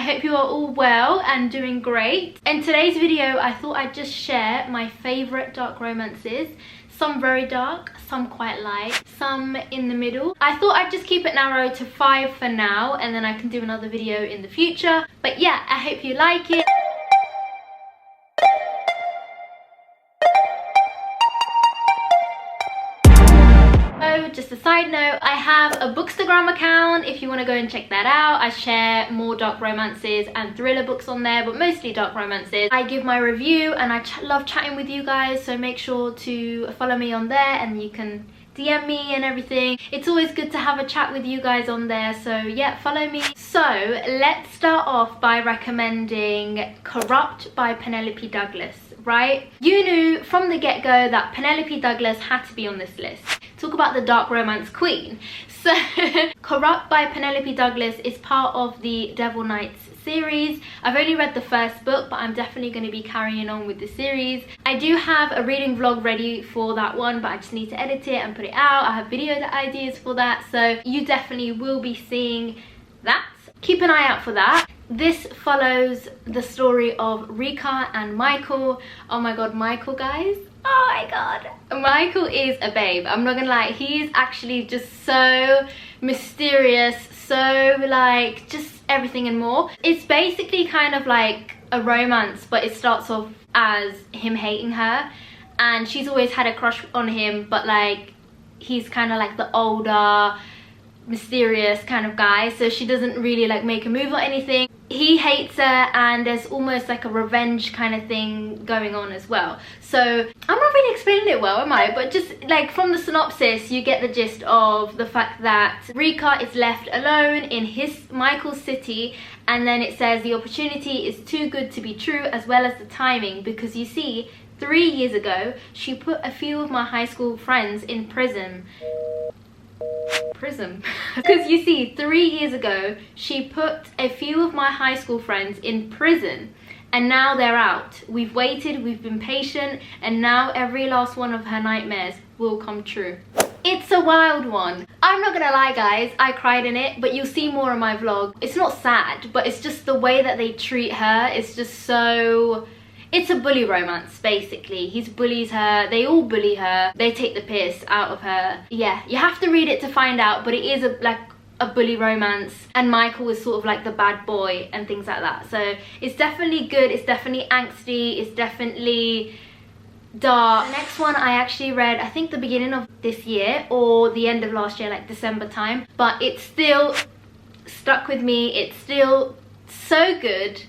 hope you are all well and doing great. In today's video, I thought I'd just share my favourite dark romances. Some very dark, some quite light, some in the middle. I thought I'd just keep it narrow to 5 for now, and then I can do another video in the future. But yeah, I hope you like it. Just a side note, I have a Bookstagram account if you want to go and check that out. I share more dark romances and thriller books on there, but mostly dark romances. I give my review and I love chatting with you guys, so make sure to follow me on there and you can DM me and everything. It's always good to have a chat with you guys on there, so yeah, follow me. So let's start off by recommending Corrupt by Penelope Douglas, right? You knew from the get-go that Penelope Douglas had to be on this list. Talk about the dark romance queen. So Corrupt by Penelope Douglas is part of the Devil Knights series. I've only read the first book, but I'm definitely going to be carrying on with the series. I do have a reading vlog ready for that one, but I just need to edit it and put it out. I have video ideas for that, so you definitely will be seeing that. Keep an eye out for that. This follows the story of Rika and Michael. Oh my god, Michael, guys. Oh my god. Michael is a babe. I'm not gonna lie. He's actually just so mysterious, so like just everything and more. It's basically kind of like a romance, but it starts off as him hating her, and she's always had a crush on him, but like he's kind of like the older, mysterious kind of guy, so she doesn't really like make a move or anything. He hates her, and there's almost like a revenge kind of thing going on as well. So I'm not really explaining it well, am I? But just like from the synopsis, you get the gist of the fact that Rika is left alone in Michael's city, and then it says the opportunity is too good to be true, as well as the timing, because you see 3 years ago she put a few of my high school friends in prison. Because you see, 3 years ago she put a few of my high school friends in prison, and now they're out. We've waited, we've been patient, and now every last one of her nightmares will come true. It's a wild one. I'm not gonna lie, guys, I cried in it, but you'll see more in my vlog. It's not sad, but it's just the way that they treat her. It's just so... It's a bully romance, basically. He bullies her, they all bully her, they take the piss out of her. Yeah, you have to read it to find out, but it is like a bully romance, and Michael is sort of like the bad boy and things like that. So it's definitely good, it's definitely angsty, it's definitely dark. The next one I actually read, I think the beginning of this year or the end of last year, like December time, but it still stuck with me. It's still so good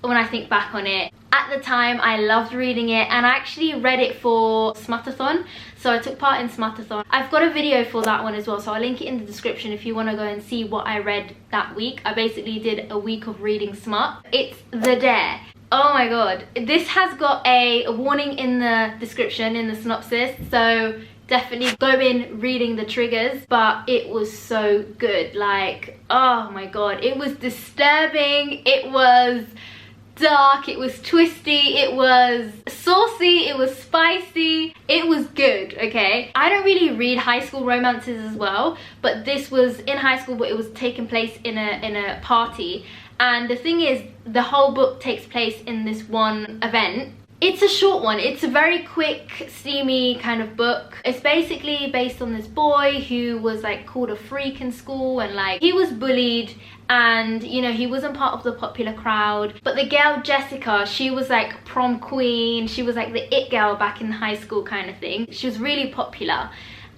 when I think back on it. At the time, I loved reading it, and I actually read it for SMUTATHON, so I took part in SMUTATHON. I've got a video for that one as well, so I'll link it in the description if you want to go and see what I read that week. I basically did a week of reading smut. It's The Dare. Oh my god. This has got a warning in the description, in the synopsis, so definitely go in reading the triggers, but it was so good. Like, oh my god, it was disturbing, it was dark, it was twisty, it was saucy, it was spicy, it was good. Okay, I don't really read high school romances as well, but this was in high school, but it was taking place in a party, and the thing is, the whole book takes place in this one event. It's a short one, it's a very quick, steamy kind of book. It's basically based on this boy who was like called a freak in school, and like he was bullied, and you know, he wasn't part of the popular crowd. But the girl Jessica, she was like prom queen, she was like the it girl back in high school kind of thing. She was really popular,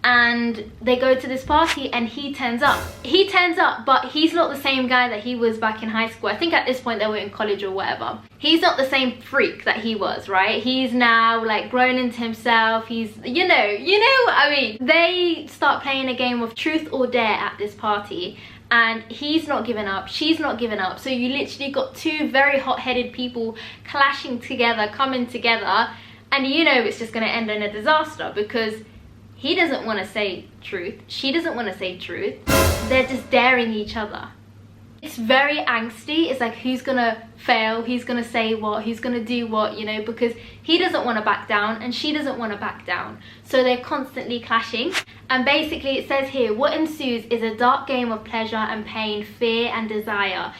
and they go to this party and he turns up. He turns up, but he's not the same guy that he was back in high school. I think at this point they were in college or whatever. He's not the same freak that he was, right? He's now like grown into himself. He's, you know what I mean. They start playing a game of truth or dare at this party, and he's not giving up, she's not giving up. So you literally got two very hot-headed people clashing together, coming together, and you know it's just gonna end in a disaster, because he doesn't want to say truth, she doesn't want to say truth. They're just daring each other. It's very angsty. It's like, who's gonna fail, who's gonna say what, who's gonna do what, you know, because he doesn't want to back down and she doesn't want to back down. So they're constantly clashing. And basically it says here, what ensues is a dark game of pleasure and pain, fear and desire.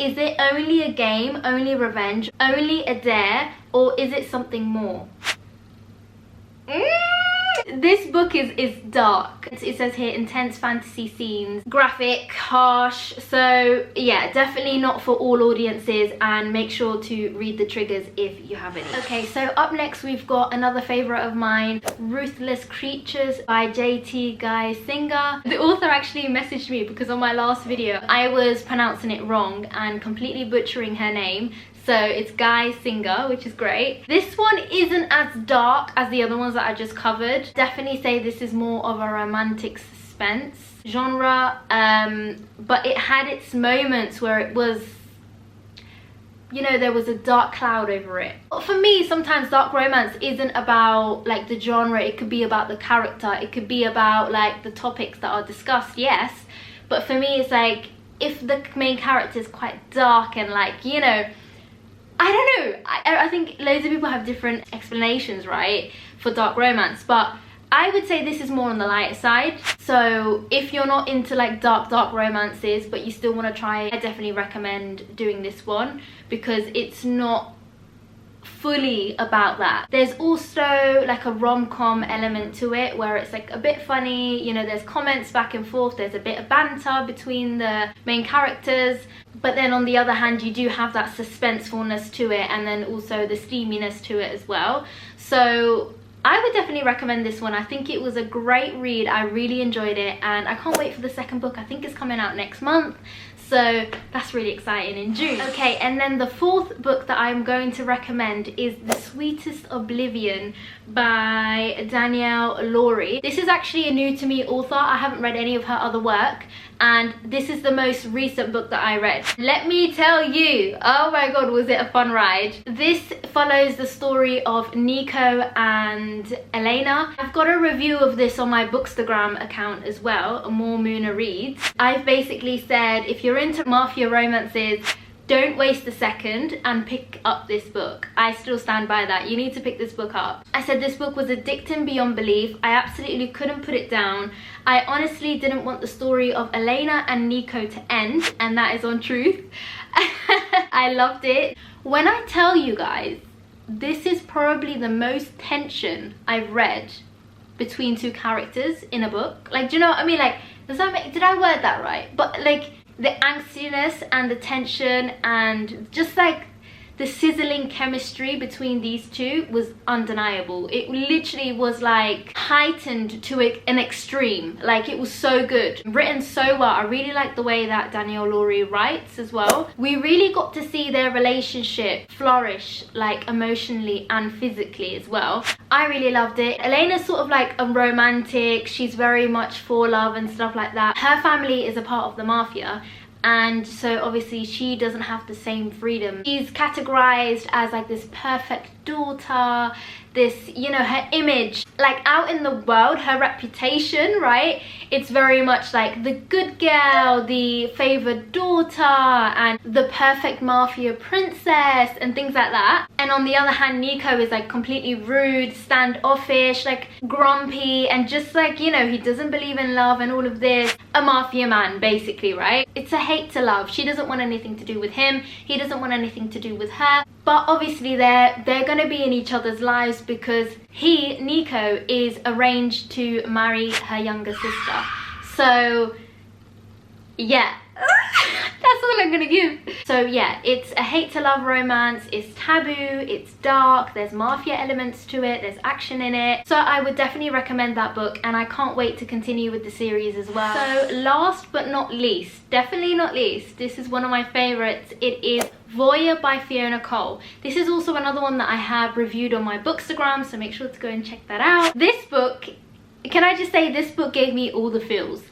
Is it only a game, only revenge, only a dare, or is it something more? This book is dark. It says here intense fantasy scenes, graphic, harsh. So yeah, definitely not for all audiences, and make sure to read the triggers if you have any. Okay, so up next we've got another favorite of mine, Ruthless Creatures by JT Geissinger. The author actually messaged me because on my last video I was pronouncing it wrong and completely butchering her name. So it's Geissinger, which is great. This one isn't as dark as the other ones that I just covered. Definitely say this is more of a romantic suspense genre, but it had its moments where it was, you know, there was a dark cloud over it. But for me, sometimes dark romance isn't about like the genre. It could be about the character. It could be about like the topics that are discussed, yes. But for me, it's like if the main character is quite dark and like, you know, I don't know, I think loads of people have different explanations, right, for dark romance, but I would say this is more on the lighter side. So if you're not into like dark romances but you still want to try it, I definitely recommend doing this one because it's not fully about that. There's also like a rom-com element to it where it's like a bit funny, you know, there's comments back and forth, there's a bit of banter between the main characters, but then on the other hand you do have that suspensefulness to it and then also the steaminess to it as well. So I would definitely recommend this one. I think it was a great read. I really enjoyed it and I can't wait for the second book. I think it's coming out next month. So that's really exciting in June. Okay, and then the fourth book that I'm going to recommend is The Sweetest Oblivion by Danielle Laroux. This is actually a new to me author. I haven't read any of her other work, and this is the most recent book that I read. Let me tell you, oh my god, was it a fun ride. This follows the story of Nico and Elena. I've got a review of this on my Bookstagram account as well, More Muna Reads. I've basically said if you're into Mafia romances, don't waste a second and pick up this book. I still stand by that. You need to pick this book up. I said this book was addicting beyond belief. I absolutely couldn't put it down. I honestly didn't want the story of Elena and Nico to end, and that is on truth. I loved it. When I tell you guys, this is probably the most tension I've read between two characters in a book. Like, do you know what I mean? Like, does that make, did I word that right? But like, the angstiness and the tension and just like the sizzling chemistry between these two was undeniable. It literally was like heightened to an extreme. Like, it was so good, written so well. I really like the way that Danielle Laroux writes as well. We really got to see their relationship flourish, like emotionally and physically as well. I really loved it. Elena's sort of like a romantic. She's very much for love and stuff like that. Her family is a part of the Mafia, and so obviously she doesn't have the same freedom. She's categorized as like this perfect daughter, this, you know, her image, like out in the world, her reputation, right? It's very much like the good girl, the favored daughter, and the perfect Mafia princess and things like that. And on the other hand, Nico is like completely rude, standoffish, like grumpy, and just like, you know, he doesn't believe in love and all of this. A Mafia man, basically, right? It's a hate to love. She doesn't want anything to do with him. He doesn't want anything to do with her. But obviously they're gonna be in each other's lives because he, Nico, is arranged to marry her younger sister. So yeah, that's all I'm gonna give. So yeah, it's a hate to love romance. It's taboo, it's dark, there's Mafia elements to it, there's action in it. So I would definitely recommend that book, and I can't wait to continue with the series as well. So last but not least, definitely not least, this is one of my favorites. It is Voyeur by Fiona Cole. This is also another one that I have reviewed on my Bookstagram, so make sure to go and check that out. This book, can I just say, this book gave me all the feels.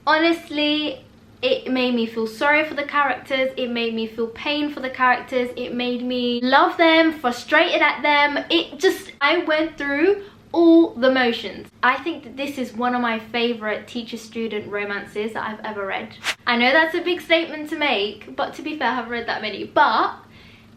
Honestly, it made me feel sorry for the characters, it made me feel pain for the characters, it made me love them, frustrated at them. It just, I went through all the motions. I think that this is one of my favorite teacher-student romances that I've ever read. I know that's a big statement to make, but to be fair, I haven't read that many. But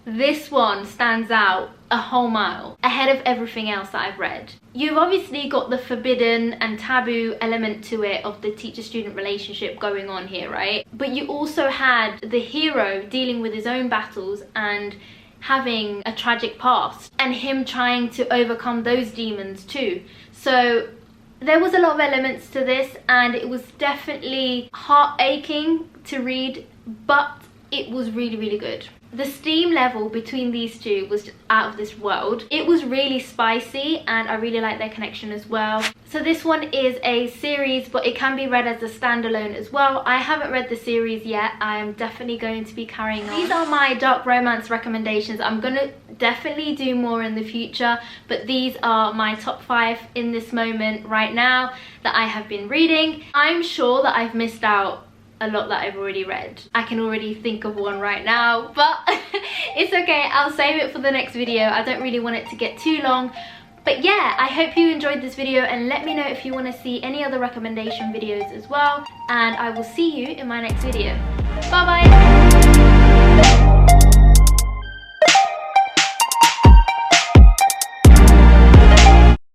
this one stands out a whole mile ahead of everything else that I've read. You've obviously got the forbidden and taboo element to it of the teacher-student relationship going on here, right? But you also had the hero dealing with his own battles and having a tragic past, and him trying to overcome those demons too. So there was a lot of elements to this, and it was definitely heart-aching to read, but it was really, really good. The steam level between these two was just out of this world. It was really spicy, and I really like their connection as well. So this one is a series, but it can be read as a standalone as well. I haven't read the series yet. I am definitely going to be carrying on. These are my dark romance recommendations. I'm gonna definitely do more in the future, but these are my top 5 in this moment right now that I have been reading. I'm sure that I've missed out a lot that I've already read. I can already think of one right now, but it's okay. I'll save it for the next video. I don't really want it to get too long. But yeah, I hope you enjoyed this video, and let me know if you want to see any other recommendation videos as well. And I will see you in my next video. Bye bye!